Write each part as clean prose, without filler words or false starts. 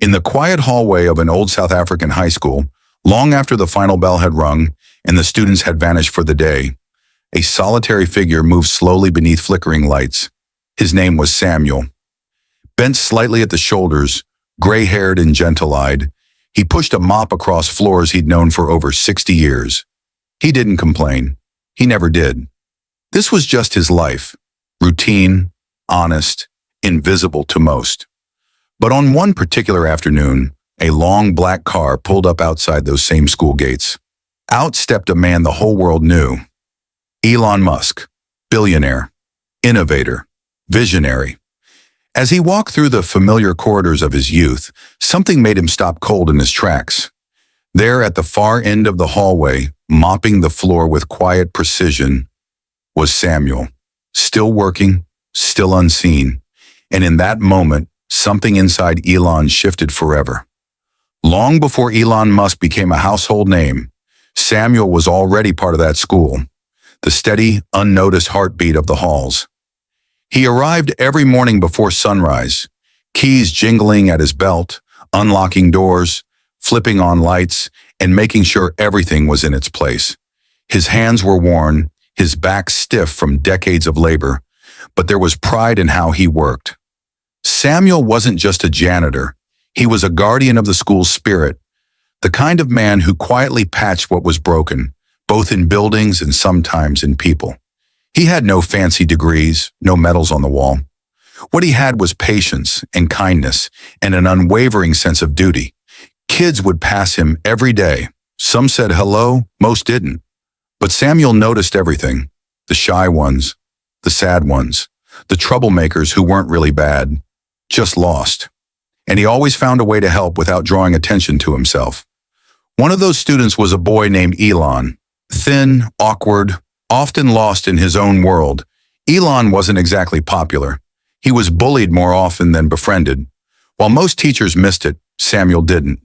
In the quiet hallway of an old South African high school, long after the final bell had rung and the students had vanished for the day, a solitary figure moved slowly beneath flickering lights. His name was Samuel. Bent slightly at the shoulders, gray-haired and gentle-eyed, he pushed a mop across floors he'd known for over 60 years. He didn't complain. He never did. This was just his life, routine, honest, invisible to most. But on one particular afternoon, a long black car pulled up outside those same school gates. Out stepped a man the whole world knew. Elon Musk, billionaire, innovator, visionary. As he walked through the familiar corridors of his youth, something made him stop cold in his tracks. There at the far end of the hallway, mopping the floor with quiet precision, was Samuel, still working, still unseen. And in that moment, something inside Elon shifted forever. Long before Elon Musk became a household name, Samuel was already part of that school, the steady, unnoticed heartbeat of the halls. He arrived every morning before sunrise, keys jingling at his belt, unlocking doors, flipping on lights, and making sure everything was in its place. His hands were worn, his back stiff from decades of labor, but there was pride in how he worked. Samuel wasn't just a janitor. He was a guardian of the school's spirit, the kind of man who quietly patched what was broken, both in buildings and sometimes in people. He had no fancy degrees, no medals on the wall. What he had was patience and kindness and an unwavering sense of duty. Kids would pass him every day. Some said hello, most didn't. But Samuel noticed everything, the shy ones, the sad ones, the troublemakers who weren't really bad, just lost. And he always found a way to help without drawing attention to himself. One of those students was a boy named Elon. Thin, awkward, often lost in his own world, Elon wasn't exactly popular. He was bullied more often than befriended. While most teachers missed it, Samuel didn't.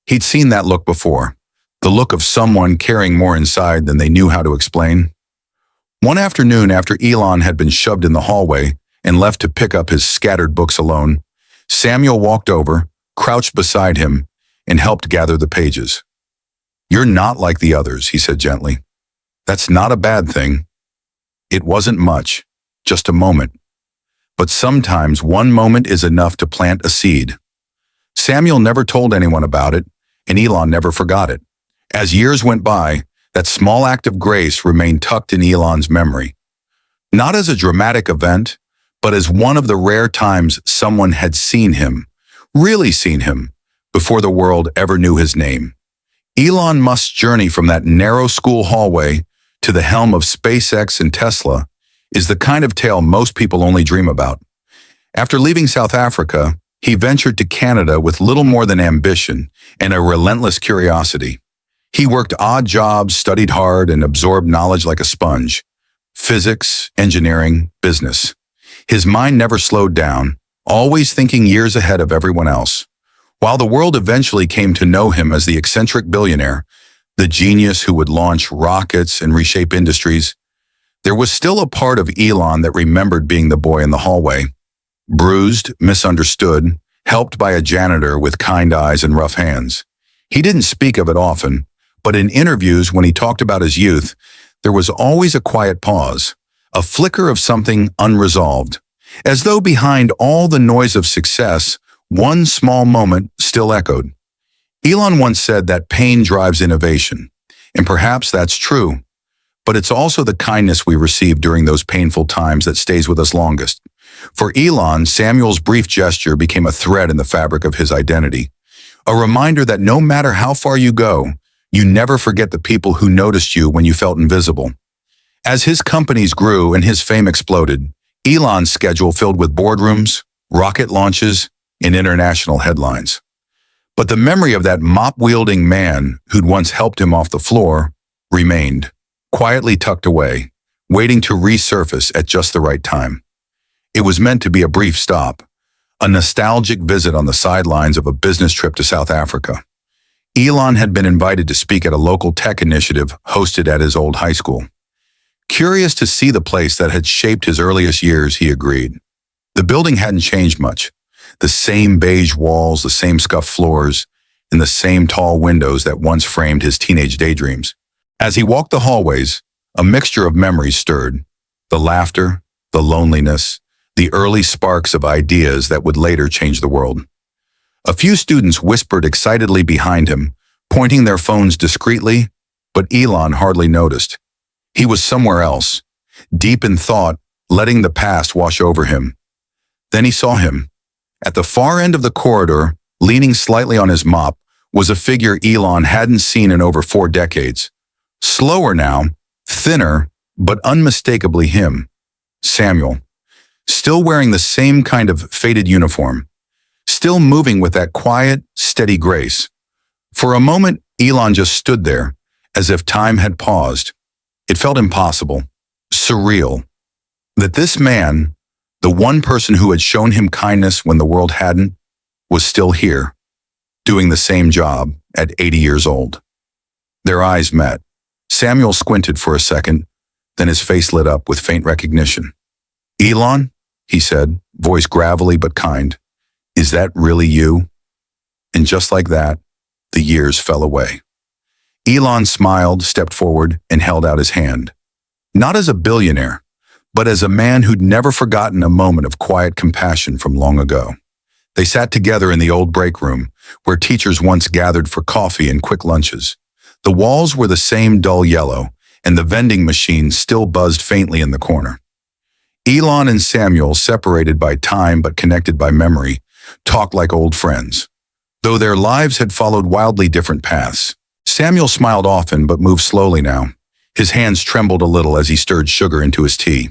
He'd seen that look before, the look of someone carrying more inside than they knew how to explain. One afternoon after Elon had been shoved in the hallway and left to pick up his scattered books alone, Samuel walked over, crouched beside him, and helped gather the pages. "You're not like the others," he said gently. "That's not a bad thing." It wasn't much, just a moment. But sometimes one moment is enough to plant a seed. Samuel never told anyone about it, and Elon never forgot it. As years went by, that small act of grace remained tucked in Elon's memory. Not as a dramatic event, but as one of the rare times someone had seen him, really seen him, before the world ever knew his name. Elon Musk's journey from that narrow school hallway to the helm of SpaceX and Tesla is the kind of tale most people only dream about. After leaving South Africa, he ventured to Canada with little more than ambition and a relentless curiosity. He worked odd jobs, studied hard, and absorbed knowledge like a sponge. Physics, engineering, business. His mind never slowed down, always thinking years ahead of everyone else. While the world eventually came to know him as the eccentric billionaire, the genius who would launch rockets and reshape industries, there was still a part of Elon that remembered being the boy in the hallway. Bruised, misunderstood, helped by a janitor with kind eyes and rough hands. He didn't speak of it often, but in interviews when he talked about his youth, there was always a quiet pause, a flicker of something unresolved, as though behind all the noise of success, one small moment still echoed. Elon once said that pain drives innovation, and perhaps that's true, but it's also the kindness we receive during those painful times that stays with us longest. For Elon, Samuel's brief gesture became a thread in the fabric of his identity, a reminder that no matter how far you go, you never forget the people who noticed you when you felt invisible. As his companies grew and his fame exploded, Elon's schedule filled with boardrooms, rocket launches, and international headlines. But the memory of that mop-wielding man who'd once helped him off the floor remained, quietly tucked away, waiting to resurface at just the right time. It was meant to be a brief stop, a nostalgic visit on the sidelines of a business trip to South Africa. Elon had been invited to speak at a local tech initiative hosted at his old high school. Curious to see the place that had shaped his earliest years, he agreed. The building hadn't changed much. The same beige walls, the same scuffed floors, and the same tall windows that once framed his teenage daydreams. As he walked the hallways, a mixture of memories stirred. The laughter, the loneliness, the early sparks of ideas that would later change the world. A few students whispered excitedly behind him, pointing their phones discreetly, but Elon hardly noticed. He was somewhere else, deep in thought, letting the past wash over him. Then he saw him. At the far end of the corridor, leaning slightly on his mop, was a figure Elon hadn't seen in over 4 decades. Slower now, thinner, but unmistakably him. Samuel. Still wearing the same kind of faded uniform. Still moving with that quiet, steady grace. For a moment, Elon just stood there, as if time had paused. It felt impossible, surreal, that this man, the one person who had shown him kindness when the world hadn't, was still here, doing the same job at 80 years old. Their eyes met. Samuel squinted for a second, then his face lit up with faint recognition. "Elon," he said, voice gravelly but kind, "is that really you?" And just like that, the years fell away. Elon smiled, stepped forward, and held out his hand. Not as a billionaire, but as a man who'd never forgotten a moment of quiet compassion from long ago. They sat together in the old break room, where teachers once gathered for coffee and quick lunches. The walls were the same dull yellow, and the vending machine still buzzed faintly in the corner. Elon and Samuel, separated by time but connected by memory, talked like old friends, though their lives had followed wildly different paths. Samuel smiled often but moved slowly now. His hands trembled a little as he stirred sugar into his tea.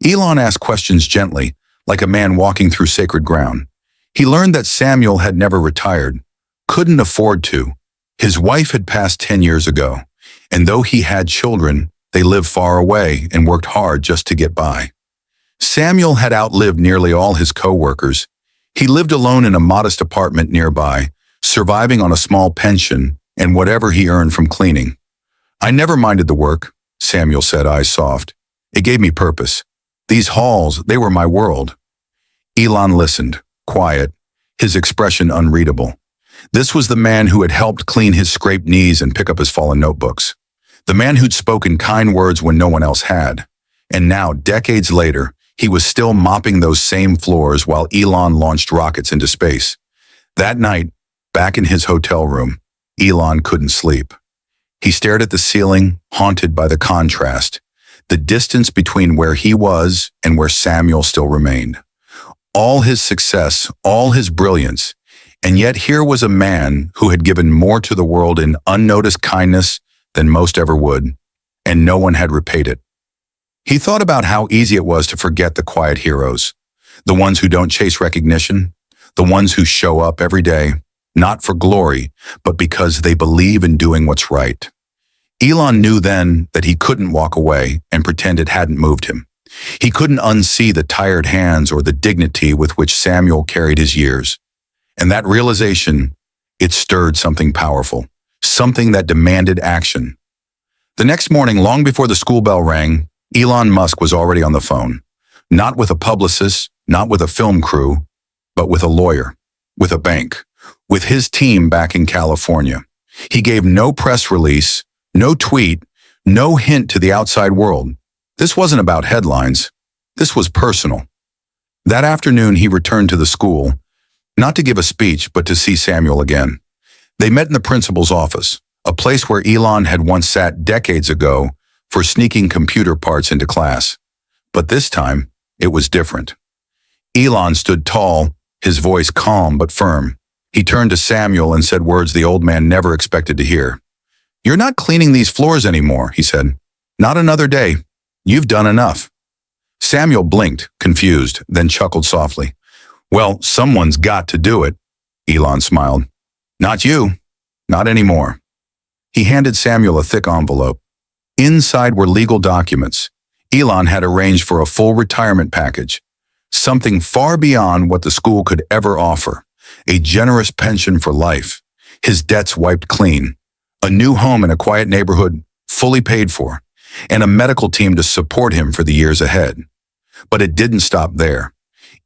Elon asked questions gently, like a man walking through sacred ground. He learned that Samuel had never retired, couldn't afford to. His wife had passed 10 years ago, and though he had children, they lived far away and worked hard just to get by. Samuel had outlived nearly all his co-workers. He lived alone in a modest apartment nearby, surviving on a small pension and whatever he earned from cleaning. "I never minded the work," Samuel said, eyes soft. "It gave me purpose. These halls, they were my world." Elon listened, quiet, his expression unreadable. This was the man who had helped clean his scraped knees and pick up his fallen notebooks. The man who'd spoken kind words when no one else had. And now, decades later, he was still mopping those same floors while Elon launched rockets into space. That night, back in his hotel room, Elon couldn't sleep. He stared at the ceiling, haunted by the contrast, the distance between where he was and where Samuel still remained. All his success, all his brilliance, and yet here was a man who had given more to the world in unnoticed kindness than most ever would, and no one had repaid it. He thought about how easy it was to forget the quiet heroes, the ones who don't chase recognition, the ones who show up every day, not for glory, but because they believe in doing what's right. Elon knew then that he couldn't walk away and pretend it hadn't moved him. He couldn't unsee the tired hands or the dignity with which Samuel carried his years. And that realization, it stirred something powerful, something that demanded action. The next morning, long before the school bell rang, Elon Musk was already on the phone. Not with a publicist, not with a film crew, but with a lawyer, with a bank, with his team back in California. He gave no press release, no tweet, no hint to the outside world. This wasn't about headlines. This was personal. That afternoon, he returned to the school, not to give a speech, but to see Samuel again. They met in the principal's office, a place where Elon had once sat decades ago for sneaking computer parts into class. But this time, it was different. Elon stood tall, his voice calm but firm. He turned to Samuel and said words the old man never expected to hear. "You're not cleaning these floors anymore," he said. "Not another day. You've done enough." Samuel blinked, confused, then chuckled softly. "Well, someone's got to do it," Elon smiled. "Not you. Not anymore." He handed Samuel a thick envelope. Inside were legal documents. Elon had arranged for a full retirement package, something far beyond what the school could ever offer. A generous pension for life, his debts wiped clean, a new home in a quiet neighborhood fully paid for, and a medical team to support him for the years ahead. But it didn't stop there.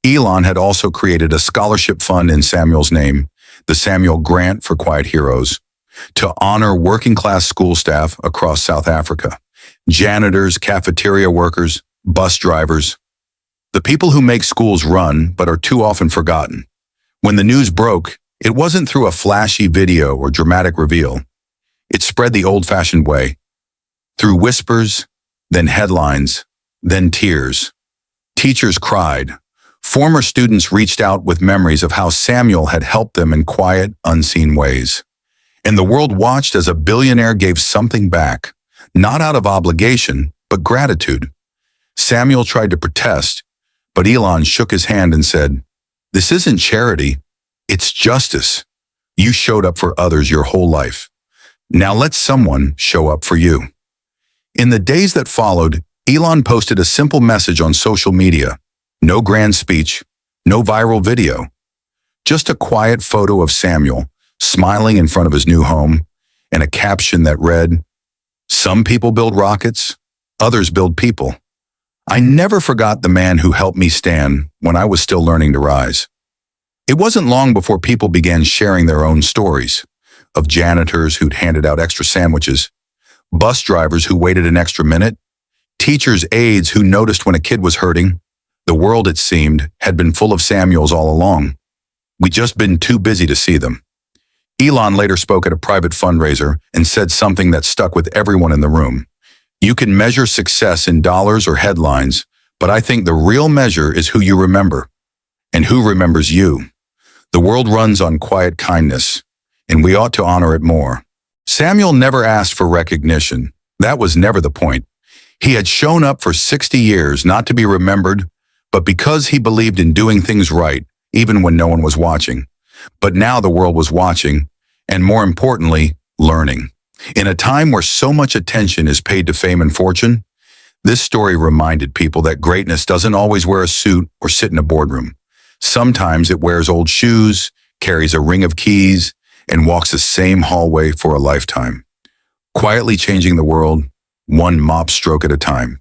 Elon had also created a scholarship fund in Samuel's name, the Samuel Grant for Quiet Heroes, to honor working-class school staff across South Africa. Janitors, cafeteria workers, bus drivers. The people who make schools run but are too often forgotten. When the news broke, it wasn't through a flashy video or dramatic reveal. It spread the old-fashioned way, through whispers, then headlines, then tears. Teachers cried. Former students reached out with memories of how Samuel had helped them in quiet, unseen ways. And the world watched as a billionaire gave something back, not out of obligation, but gratitude. Samuel tried to protest, but Elon shook his hand and said, "This isn't charity, it's justice. You showed up for others your whole life. Now let someone show up for you." In the days that followed, Elon posted a simple message on social media. No grand speech, no viral video. Just a quiet photo of Samuel smiling in front of his new home and a caption that read, "Some people build rockets, others build people. I never forgot the man who helped me stand when I was still learning to rise." It wasn't long before people began sharing their own stories of janitors who'd handed out extra sandwiches, bus drivers who waited an extra minute, teachers' aides who noticed when a kid was hurting. The world, it seemed, had been full of Samuels all along. We'd just been too busy to see them. Elon later spoke at a private fundraiser and said something that stuck with everyone in the room. "You can measure success in dollars or headlines, but I think the real measure is who you remember, and who remembers you. The world runs on quiet kindness, and we ought to honor it more." Samuel never asked for recognition. That was never the point. He had shown up for 60 years not to be remembered, but because he believed in doing things right, even when no one was watching. But now the world was watching, and more importantly, learning. In a time where so much attention is paid to fame and fortune, this story reminded people that greatness doesn't always wear a suit or sit in a boardroom. Sometimes it wears old shoes, carries a ring of keys, and walks the same hallway for a lifetime, quietly changing the world, one mop stroke at a time.